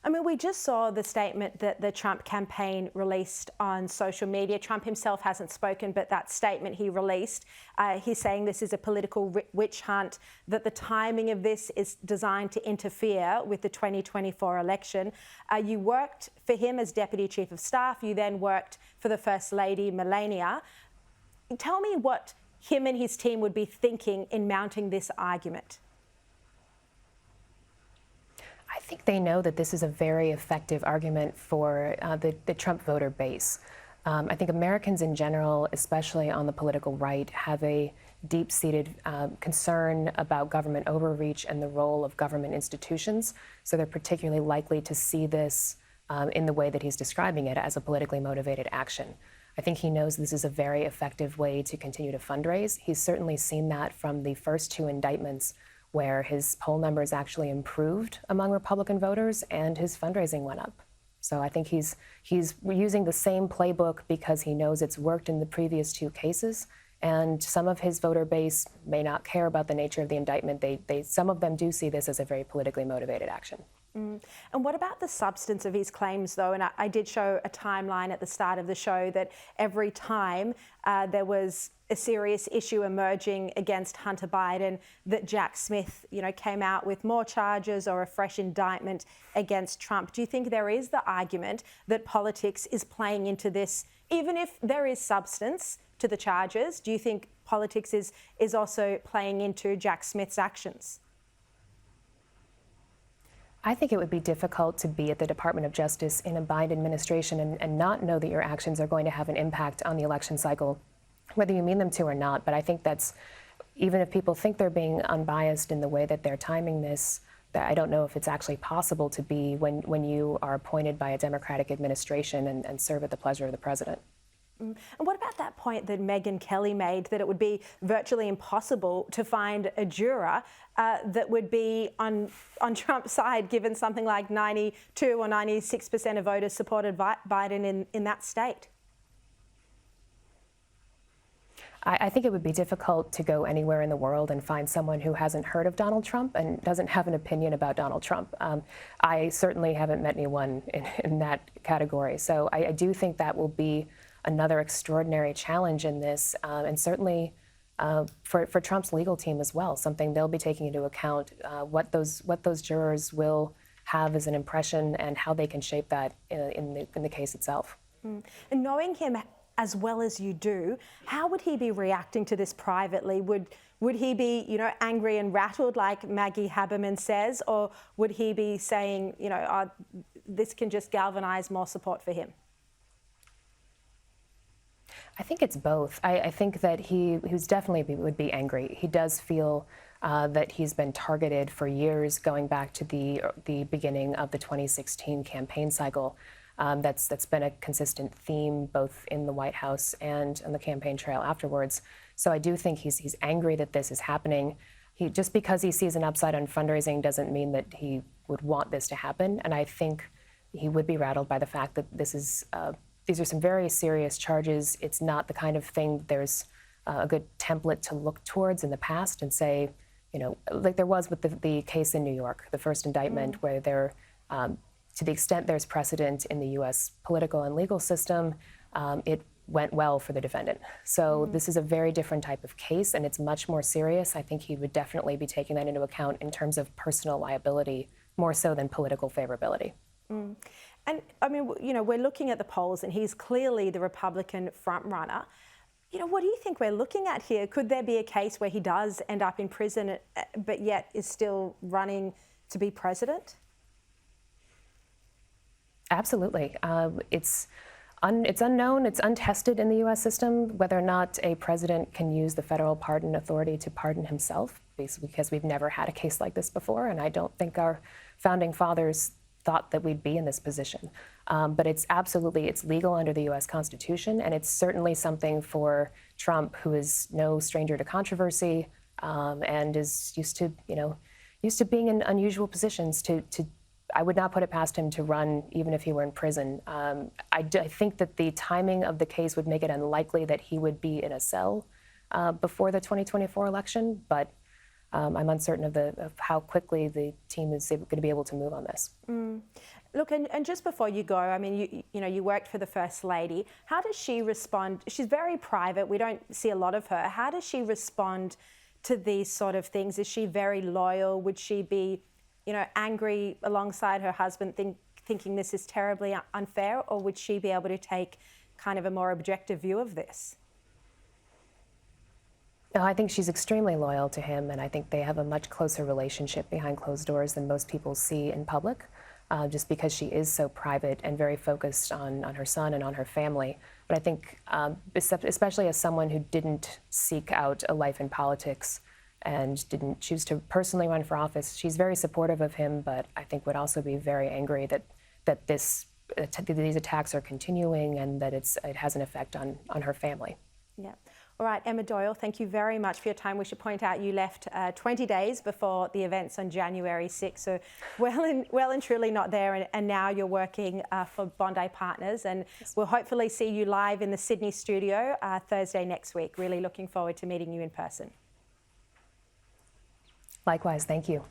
I mean, we just saw the statement that the Trump campaign released on social media. Trump himself hasn't spoken, but that statement he released, he's saying this is a political witch hunt, that the timing of this is designed to interfere with the 2024 election. You worked for him as Deputy Chief of Staff. You then worked for the First Lady, Melania. Tell me what him and his team would be thinking in mounting this argument. I think they know that this is a very effective argument for the Trump voter base. I think Americans in general, especially on the political right, have a deep-seated concern about government overreach and the role of government institutions. So they're particularly likely to see this in the way that he's describing it, as a politically motivated action. I think he knows this is a very effective way to continue to fundraise. He's certainly seen that from the first two indictments, where his poll numbers actually improved among Republican voters and his fundraising went up. So I think he's using the same playbook because he knows it's worked in the previous two cases. And some of his voter base may not care about the nature of the indictment. Some of them do see this as a very politically motivated action. And what about the substance of his claims, though? And I did show a timeline at the start of the show that every time there was a serious issue emerging against Hunter Biden, that Jack Smith, came out with more charges or a fresh indictment against Trump. Do you think there is the argument that politics is playing into this, even if there is substance to the charges? Do you think politics is also playing into Jack Smith's actions? I think it would be difficult to be at the Department of Justice in a Biden administration and not know that your actions are going to have an impact on the election cycle, whether you mean them to or not. But I think that's, even if people think they're being unbiased in the way that they're timing this, that I don't know if it's actually possible to be when you are appointed by a Democratic administration and serve at the pleasure of the president. And what about that point that Megyn Kelly made, that it would be virtually impossible to find a juror that would be on Trump's side, given something like 92 or 96% of voters supported Biden in that state? I think it would be difficult to go anywhere in the world and find someone who hasn't heard of Donald Trump and doesn't have an opinion about Donald Trump. I certainly haven't met anyone in that category. So I do think that will be another extraordinary challenge in this, and certainly for Trump's legal team as well, something they'll be taking into account, what those jurors will have as an impression and how they can shape that in the case itself. And knowing him as well as you do, how would he be reacting to this privately? Would he be, angry and rattled like Maggie Haberman says, or would he be saying, this can just galvanize more support for him? I think it's both. I think that he's definitely would be angry. He does feel that he's been targeted for years, going back to the beginning of the 2016 campaign cycle. That's been a consistent theme both in the White House and on the campaign trail afterwards. So I do think he's angry that this is happening. Just because he sees an upside on fundraising doesn't mean that he would want this to happen. And I think he would be rattled by the fact that these are some very serious charges. It's not the kind of thing there's a good template to look towards in the past and say, like there was with the case in New York, the first indictment, where there, to the extent there's precedent in the U.S. political and legal system, it went well for the defendant. So this is a very different type of case, and it's much more serious. I think he would definitely be taking that into account in terms of personal liability, more so than political favorability. And I mean, we're looking at the polls and he's clearly the Republican frontrunner. What do you think we're looking at here? Could there be a case where he does end up in prison, but yet is still running to be president? Absolutely. It's unknown, it's untested in the U.S. system whether or not a president can use the federal pardon authority to pardon himself, basically because we've never had a case like this before, and I don't think our founding fathers thought that we'd be in this position. But it's legal under the U.S. Constitution, and it's certainly something for Trump, who is no stranger to controversy and is used to being in unusual positions. I would not put it past him to run even if he were in prison. I think that the timing of the case would make it unlikely that he would be in a cell before the 2024 election, but I'm uncertain of how quickly the team is going to be able to move on this. Look, and just before you go, I mean, you worked for the First Lady. How does she respond? She's very private. We don't see a lot of her. How does she respond to these sort of things? Is she very loyal? Would she be, angry alongside her husband, thinking this is terribly unfair, or would she be able to take kind of a more objective view of this? No, I think she's extremely loyal to him, and I think they have a much closer relationship behind closed doors than most people see in public, just because she is so private and very focused on her son and on her family. But I think, especially as someone who didn't seek out a life in politics and didn't choose to personally run for office, she's very supportive of him, but I think would also be very angry that these attacks are continuing and that it has an effect on her family. Yeah. All right, Emma Doyle, thank you very much for your time. We should point out you left 20 days before the events on January 6th, so well and truly not there, and now you're working for Bondi Partners, and we'll hopefully see you live in the Sydney studio Thursday next week. Really looking forward to meeting you in person. Likewise, thank you.